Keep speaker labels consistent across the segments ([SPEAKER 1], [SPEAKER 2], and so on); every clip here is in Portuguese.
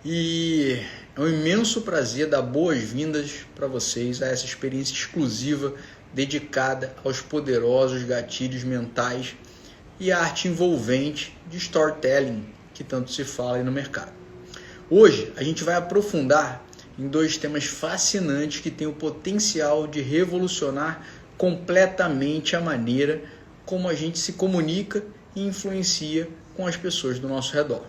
[SPEAKER 1] E é um imenso prazer dar boas-vindas para vocês a essa experiência exclusiva dedicada aos poderosos gatilhos mentais e a arte envolvente de storytelling que tanto se fala aí no mercado. Hoje a gente vai aprofundar em dois temas fascinantes que têm o potencial de revolucionar completamente a maneira como a gente se comunica e influencia com as pessoas do nosso redor.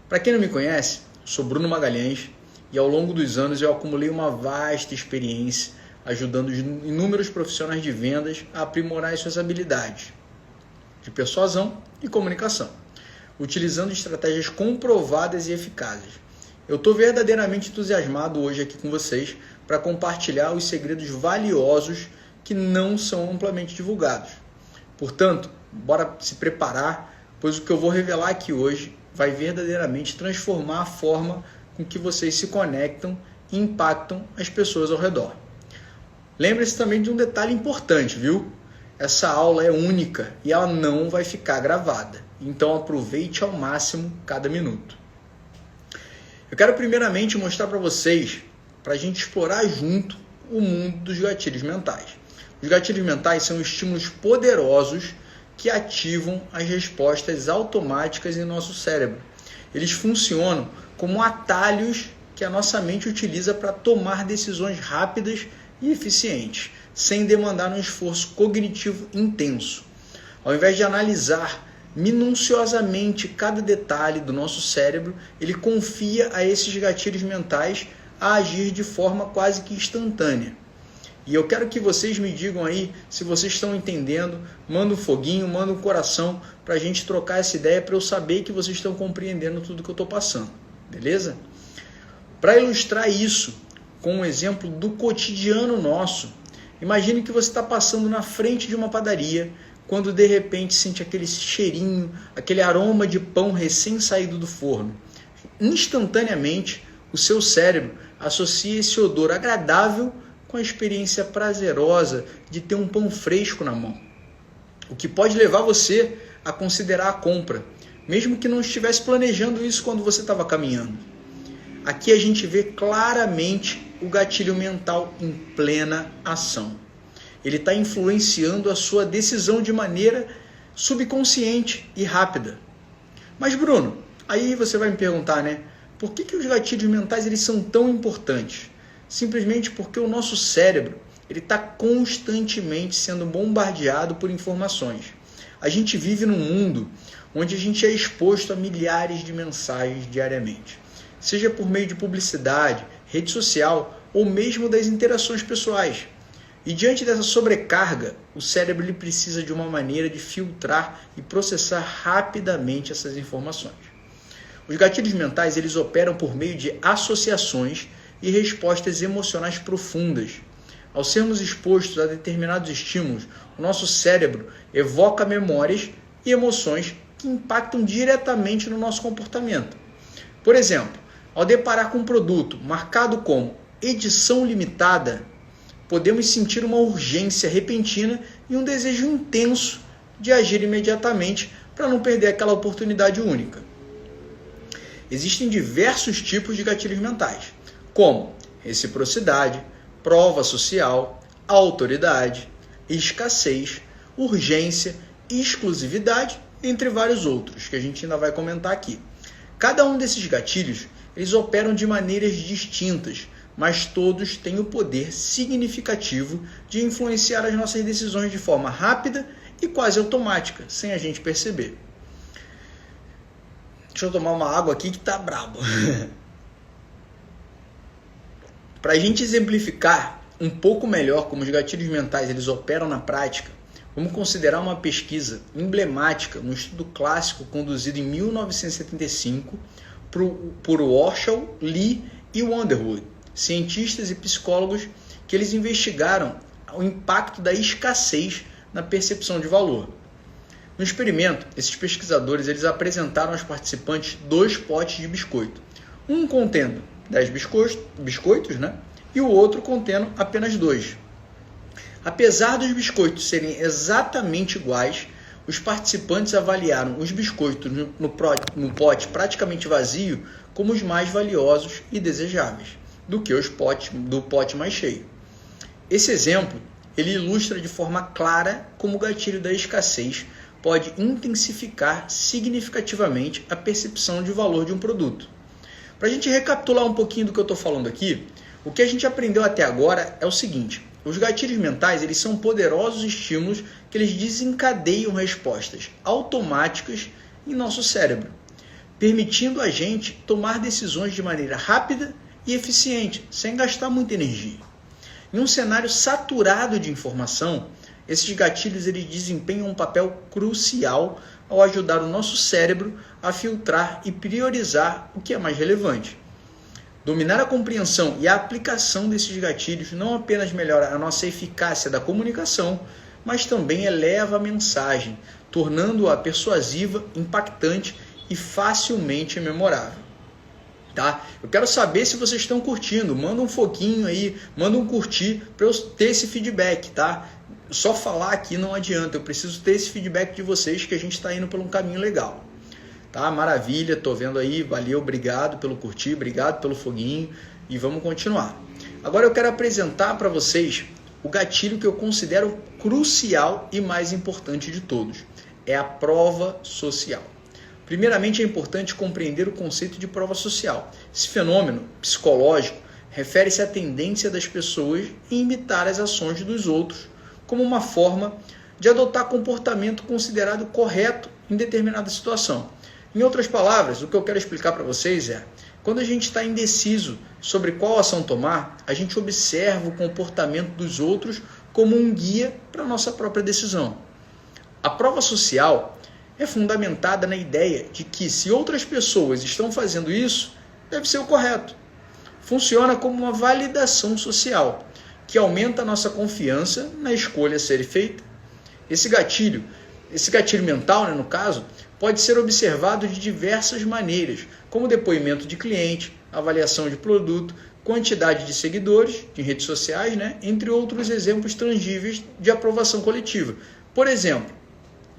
[SPEAKER 1] Para quem não me conhece, sou Bruno Magalhães e ao longo dos anos eu acumulei uma vasta experiência ajudando inúmeros profissionais de vendas a aprimorar as suas habilidades de persuasão e comunicação, utilizando estratégias comprovadas e eficazes. Eu estou verdadeiramente entusiasmado hoje aqui com vocês para compartilhar os segredos valiosos que não são amplamente divulgados. Portanto, bora se preparar, pois o que eu vou revelar aqui hoje vai verdadeiramente transformar a forma com que vocês se conectam e impactam as pessoas ao redor. Lembre-se também de um detalhe importante, viu? Essa aula é única e ela não vai ficar gravada. Então aproveite ao máximo cada minuto. Eu quero primeiramente mostrar para vocês, para a gente explorar junto o mundo dos gatilhos mentais. Os gatilhos mentais são estímulos poderosos que ativam as respostas automáticas em nosso cérebro. Eles funcionam como atalhos que a nossa mente utiliza para tomar decisões rápidas e eficientes, sem demandar um esforço cognitivo intenso. Ao invés de analisar minuciosamente cada detalhe do nosso cérebro, ele confia a esses gatilhos mentais a agir de forma quase que instantânea. E eu quero que vocês me digam aí se vocês estão entendendo. Manda um foguinho, manda um coração para a gente trocar essa ideia, para eu saber que vocês estão compreendendo tudo que eu estou passando. Beleza? Para ilustrar isso com um exemplo do cotidiano nosso, imagine que você está passando na frente de uma padaria quando de repente sente aquele cheirinho, aquele aroma de pão recém-saído do forno. Instantaneamente, o seu cérebro associa esse odor agradável com a experiência prazerosa de ter um pão fresco na mão, o que pode levar você a considerar a compra, mesmo que não estivesse planejando isso quando você estava caminhando. Aqui a gente vê claramente o gatilho mental em plena ação. Ele está influenciando a sua decisão de maneira subconsciente e rápida. Mas Bruno, aí você vai me perguntar, né? Por que os gatilhos mentais eles são tão importantes? Simplesmente porque o nosso cérebro está constantemente sendo bombardeado por informações. A gente vive num mundo onde a gente é exposto a milhares de mensagens diariamente, seja por meio de publicidade, rede social ou mesmo das interações pessoais. E diante dessa sobrecarga, o cérebro ele precisa de uma maneira de filtrar e processar rapidamente essas informações. Os gatilhos mentais eles operam por meio de associações e respostas emocionais profundas. Ao sermos expostos a determinados estímulos, o nosso cérebro evoca memórias e emoções que impactam diretamente no nosso comportamento. Por exemplo, ao deparar com um produto marcado como edição limitada, podemos sentir uma urgência repentina e um desejo intenso de agir imediatamente para não perder aquela oportunidade única. Existem diversos tipos de gatilhos mentais, como reciprocidade, prova social, autoridade, escassez, urgência, exclusividade, entre vários outros, que a gente ainda vai comentar aqui. Cada um desses gatilhos, eles operam de maneiras distintas, mas todos têm o poder significativo de influenciar as nossas decisões de forma rápida e quase automática, sem a gente perceber. Deixa eu tomar uma água aqui que tá brabo. Para a gente exemplificar um pouco melhor como os gatilhos mentais eles operam na prática, vamos considerar uma pesquisa emblemática, um estudo clássico conduzido em 1975 por Warshall, Lee e Underwood, cientistas e psicólogos que eles investigaram o impacto da escassez na percepção de valor. No experimento, esses pesquisadores eles apresentaram aos participantes 2 potes de biscoito, um contendo 10 biscoitos, né? E o outro contendo apenas 2. Apesar dos biscoitos serem exatamente iguais, os participantes avaliaram os biscoitos no pote praticamente vazio como os mais valiosos e desejáveis, do que do pote mais cheio. Esse exemplo ele ilustra de forma clara como o gatilho da escassez pode intensificar significativamente a percepção de valor de um produto. Para a gente recapitular um pouquinho do que eu estou falando aqui, o que a gente aprendeu até agora é o seguinte: os gatilhos mentais eles são poderosos estímulos que eles desencadeiam respostas automáticas em nosso cérebro, permitindo a gente tomar decisões de maneira rápida e eficiente, sem gastar muita energia. Em um cenário saturado de informação, esses gatilhos eles desempenham um papel crucial ao ajudar o nosso cérebro a filtrar e priorizar o que é mais relevante. Dominar a compreensão e a aplicação desses gatilhos não apenas melhora a nossa eficácia da comunicação, mas também eleva a mensagem, tornando-a persuasiva, impactante e facilmente memorável. Tá? Eu quero saber se vocês estão curtindo. Manda um foguinho aí, manda um curtir para eu ter esse feedback, tá? Só falar aqui não adianta, eu preciso ter esse feedback de vocês que a gente está indo por um caminho legal. Tá? Maravilha, tô vendo aí, valeu, obrigado pelo curtir, obrigado pelo foguinho e vamos continuar. Agora eu quero apresentar para vocês o gatilho que eu considero crucial e mais importante de todos. É a prova social. Primeiramente, é importante compreender o conceito de prova social. Esse fenômeno psicológico refere-se à tendência das pessoas em imitar as ações dos outros como uma forma de adotar comportamento considerado correto em determinada situação. Em outras palavras, o que eu quero explicar para vocês é: quando a gente está indeciso sobre qual ação tomar, a gente observa o comportamento dos outros como um guia para a nossa própria decisão. A prova social é fundamentada na ideia de que se outras pessoas estão fazendo isso, deve ser o correto. Funciona como uma validação social, que aumenta a nossa confiança na escolha a ser feita. Esse gatilho mental, no caso, pode ser observado de diversas maneiras, como depoimento de cliente, avaliação de produto, quantidade de seguidores em redes sociais, entre outros exemplos tangíveis de aprovação coletiva. Por exemplo,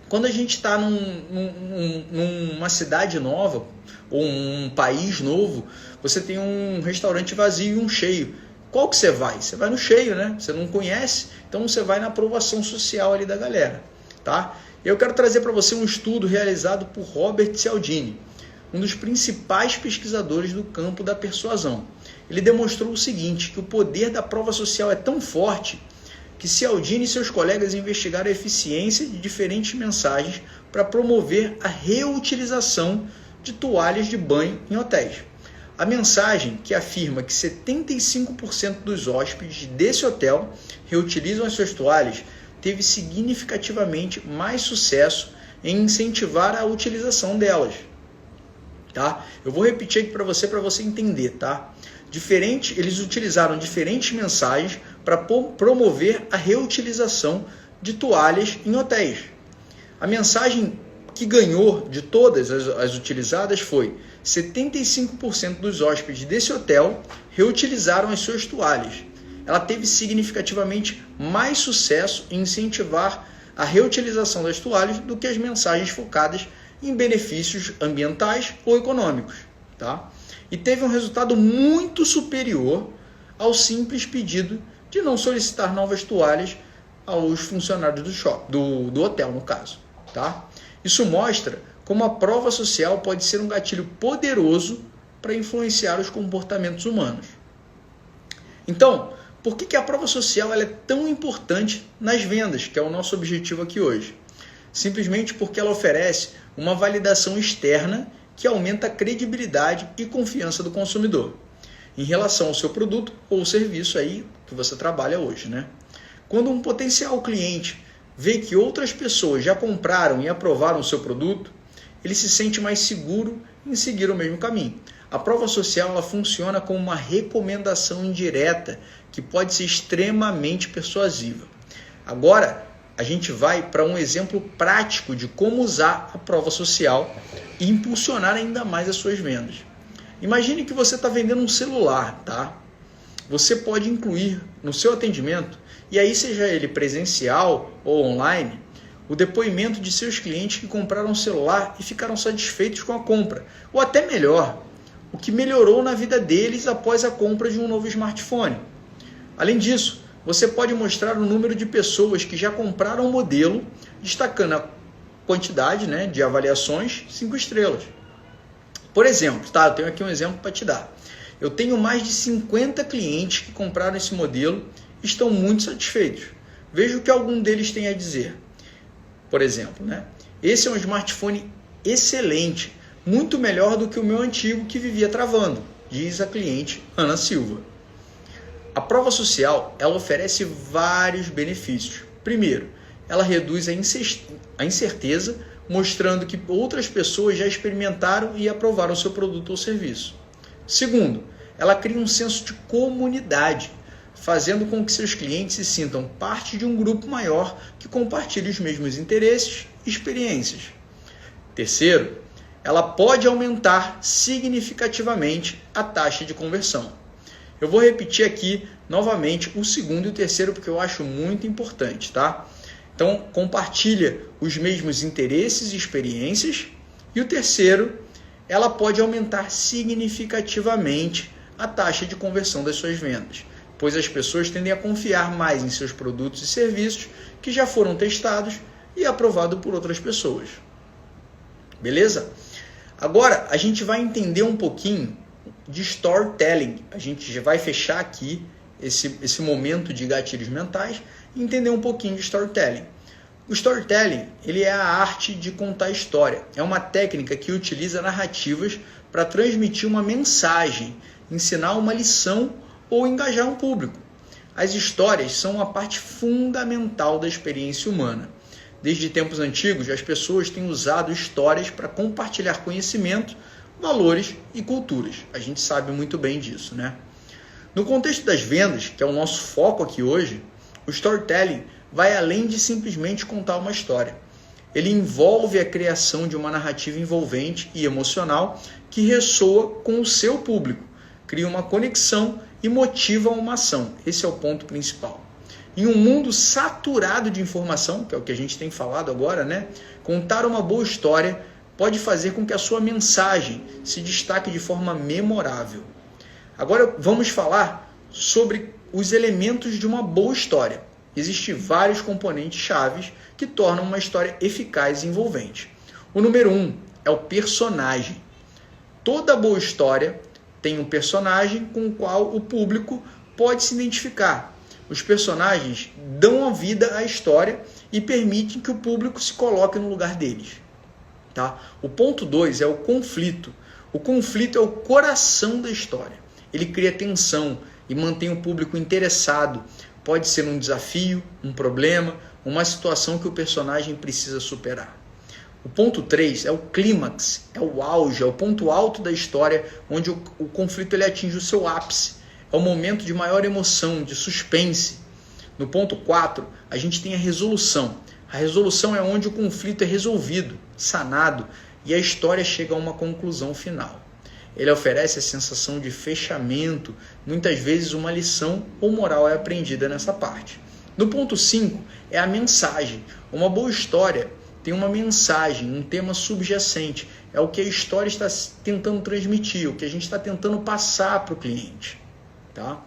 [SPEAKER 1] quando a gente está numa cidade nova ou um país novo, você tem um restaurante vazio e um cheio. Qual que você vai? Você vai no cheio, Você não conhece, então você vai na aprovação social ali da galera, tá? Eu quero trazer para você um estudo realizado por Robert Cialdini, um dos principais pesquisadores do campo da persuasão. Ele demonstrou o seguinte, que o poder da prova social é tão forte que Cialdini e seus colegas investigaram a eficiência de diferentes mensagens para promover a reutilização de toalhas de banho em hotéis. A mensagem que afirma que 75% dos hóspedes desse hotel reutilizam as suas toalhas teve significativamente mais sucesso em incentivar a utilização delas. Tá? Eu vou repetir aqui para você entender, tá? Eles utilizaram diferentes mensagens para promover a reutilização de toalhas em hotéis. A mensagem que ganhou de todas as utilizadas foi: 75% dos hóspedes desse hotel reutilizaram as suas toalhas. Ela teve significativamente mais sucesso em incentivar a reutilização das toalhas do que as mensagens focadas em benefícios ambientais ou econômicos, tá? E teve um resultado muito superior ao simples pedido de não solicitar novas toalhas aos funcionários do hotel, no caso, tá? Isso mostra como a prova social pode ser um gatilho poderoso para influenciar os comportamentos humanos. Então, por que a prova social ela é tão importante nas vendas, que é o nosso objetivo aqui hoje? Simplesmente porque ela oferece uma validação externa que aumenta a credibilidade e confiança do consumidor em relação ao seu produto ou serviço aí que você trabalha hoje, Quando um potencial cliente vê que outras pessoas já compraram e aprovaram o seu produto, ele se sente mais seguro em seguir o mesmo caminho. A prova social ela funciona como uma recomendação indireta que pode ser extremamente persuasiva. Agora, a gente vai para um exemplo prático de como usar a prova social e impulsionar ainda mais as suas vendas. Imagine que você está vendendo um celular, tá? Você pode incluir no seu atendimento, e aí seja ele presencial ou online, o depoimento de seus clientes que compraram um celular e ficaram satisfeitos com a compra. Ou até melhor, o que melhorou na vida deles após a compra de um novo smartphone. Além disso, você pode mostrar o número de pessoas que já compraram o modelo, destacando a quantidade, né, de avaliações 5 estrelas. Por exemplo, tá? Eu tenho aqui um exemplo para te dar. Eu tenho mais de 50 clientes que compraram esse modelo e estão muito satisfeitos. Veja o que algum deles tem a dizer. Por exemplo, né? Esse é um smartphone excelente, muito melhor do que o meu antigo que vivia travando, diz a cliente Ana Silva. A prova social, ela oferece vários benefícios. Primeiro, ela reduz a incerteza, mostrando que outras pessoas já experimentaram e aprovaram o seu produto ou serviço. Segundo, ela cria um senso de comunidade, fazendo com que seus clientes se sintam parte de um grupo maior que compartilhe os mesmos interesses e experiências. Terceiro, ela pode aumentar significativamente a taxa de conversão. Eu vou repetir aqui novamente o segundo e o terceiro porque eu acho muito importante, tá? Então, compartilha os mesmos interesses e experiências. E o terceiro, ela pode aumentar significativamente a taxa de conversão das suas vendas, pois as pessoas tendem a confiar mais em seus produtos e serviços que já foram testados e aprovados por outras pessoas. Beleza? Agora, a gente vai entender um pouquinho de storytelling. A gente já vai fechar aqui esse momento de gatilhos mentais e entender um pouquinho de storytelling. O storytelling, ele é a arte de contar história. É uma técnica que utiliza narrativas para transmitir uma mensagem, ensinar uma lição ou engajar um público. As histórias são uma parte fundamental da experiência humana. Desde tempos antigos, as pessoas têm usado histórias para compartilhar conhecimento, valores e culturas. A gente sabe muito bem disso, né? No contexto das vendas, que é o nosso foco aqui hoje, o storytelling vai além de simplesmente contar uma história. Ele envolve a criação de uma narrativa envolvente e emocional que ressoa com o seu público, cria uma conexão e motiva uma ação. Esse é o ponto principal. Em um mundo saturado de informação, que é o que a gente tem falado agora, né? Contar uma boa história pode fazer com que a sua mensagem se destaque de forma memorável. Agora vamos falar sobre os elementos de uma boa história. Existem vários componentes chaves que tornam uma história eficaz e envolvente. O número 1 é o personagem. Toda boa história tem um personagem com o qual o público pode se identificar. Os personagens dão a vida à história e permitem que o público se coloque no lugar deles. Tá? O ponto 2 é o conflito. O conflito é o coração da história. Ele cria tensão e mantém o público interessado. Pode ser um desafio, um problema, uma situação que o personagem precisa superar. O ponto 3 é o clímax, é o auge, é o ponto alto da história, onde o conflito ele atinge o seu ápice. É o momento de maior emoção, de suspense. No ponto 4, a gente tem a resolução. A resolução é onde o conflito é resolvido, sanado, e a história chega a uma conclusão final. Ele oferece a sensação de fechamento, muitas vezes uma lição ou moral é aprendida nessa parte. No ponto 5 é a mensagem. Uma boa história tem uma mensagem, um tema subjacente. É o que a história está tentando transmitir, o que a gente está tentando passar para o cliente. Tá?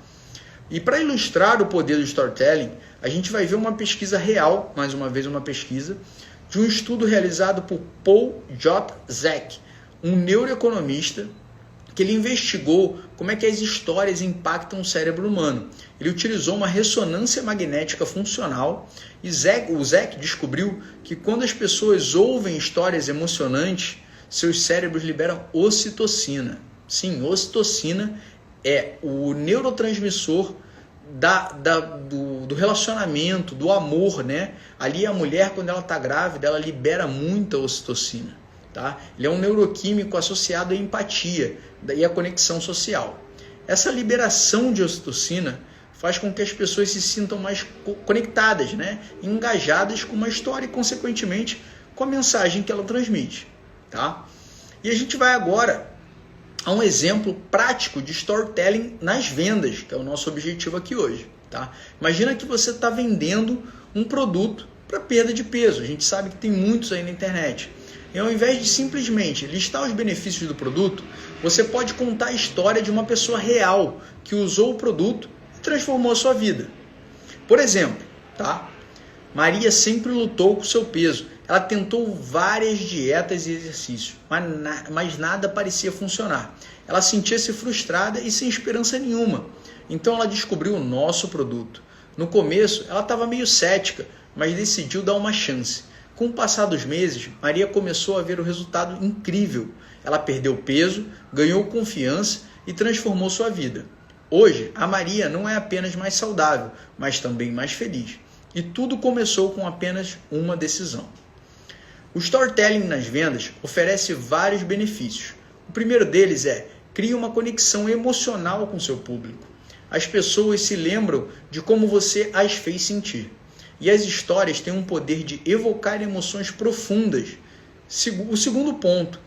[SPEAKER 1] E para ilustrar o poder do storytelling, a gente vai ver uma pesquisa real, mais uma vez uma pesquisa, de um estudo realizado por Paul J. Zak, um neuroeconomista, que ele investigou como é que as histórias impactam o cérebro humano. Ele utilizou uma ressonância magnética funcional e o Zak descobriu que quando as pessoas ouvem histórias emocionantes, seus cérebros liberam ocitocina. Sim, ocitocina é o neurotransmissor do relacionamento, do amor, né? Ali a mulher, quando ela está grávida, ela libera muita ocitocina. Tá? Ele é um neuroquímico associado à empatia e à conexão social. Essa liberação de ocitocina faz com que as pessoas se sintam mais conectadas, né? Engajadas com uma história e, consequentemente, com a mensagem que ela transmite. Tá? E a gente vai agora a um exemplo prático de storytelling nas vendas, que é o nosso objetivo aqui hoje. Tá? Imagina que você está vendendo um produto para perda de peso. A gente sabe que tem muitos aí na internet. E ao invés de simplesmente listar os benefícios do produto, Você pode contar a história de uma pessoa real que usou o produto e transformou a sua vida. Por exemplo, tá? Maria sempre lutou com seu peso. Ela tentou várias dietas e exercícios, mas nada parecia funcionar. Ela sentia-se frustrada e sem esperança nenhuma. Então ela descobriu o nosso produto. No começo, ela estava meio cética, mas decidiu dar uma chance. Com o passar dos meses, Maria começou a ver o resultado incrível. Ela perdeu peso, ganhou confiança e transformou sua vida. Hoje, a Maria não é apenas mais saudável, mas também mais feliz. E tudo começou com apenas uma decisão. O storytelling nas vendas oferece vários benefícios. O primeiro deles é cria uma conexão emocional com seu público. As pessoas se lembram de como você as fez sentir. E as histórias têm um poder de evocar emoções profundas. O segundo ponto,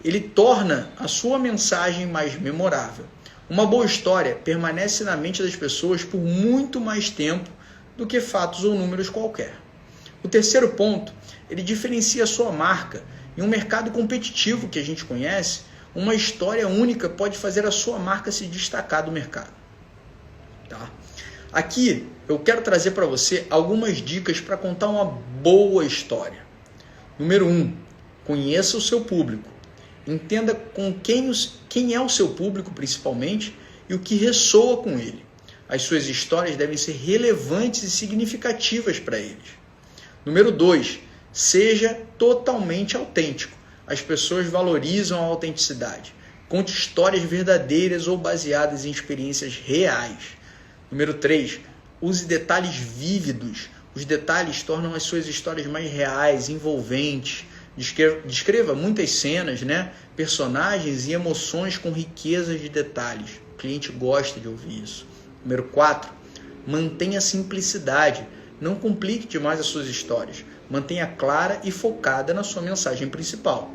[SPEAKER 1] ele torna a sua mensagem mais memorável. Uma boa história permanece na mente das pessoas por muito mais tempo do que fatos ou números qualquer. O terceiro ponto, ele diferencia a sua marca. Em um mercado competitivo que a gente conhece, uma história única pode fazer a sua marca se destacar do mercado. Tá? Aqui eu quero trazer para você algumas dicas para contar uma boa história. Número 1, conheça o seu público. Entenda com quem é o seu público principalmente e o que ressoa com ele. As suas histórias devem ser relevantes e significativas para eles. Número 2, seja totalmente autêntico. As pessoas valorizam a autenticidade. Conte histórias verdadeiras ou baseadas em experiências reais. Número 3, use detalhes vívidos. Os detalhes tornam as suas histórias mais reais, envolventes. Descreva muitas cenas, personagens e emoções com riqueza de detalhes. O cliente gosta de ouvir isso. Número 4, mantenha simplicidade. Não complique demais as suas histórias. Mantenha clara e focada na sua mensagem principal.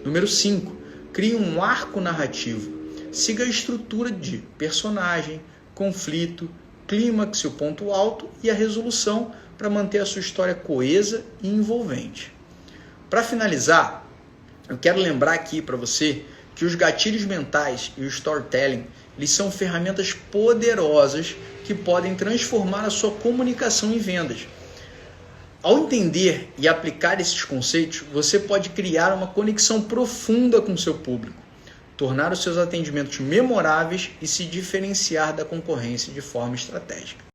[SPEAKER 1] Número 5, crie um arco narrativo. Siga a estrutura de personagem, conflito, clímax, o ponto alto e a resolução para manter a sua história coesa e envolvente. Para finalizar, eu quero lembrar aqui para você que os gatilhos mentais e o storytelling, eles são ferramentas poderosas que podem transformar a sua comunicação em vendas. Ao entender e aplicar esses conceitos, você pode criar uma conexão profunda com o seu público, tornar os seus atendimentos memoráveis e se diferenciar da concorrência de forma estratégica.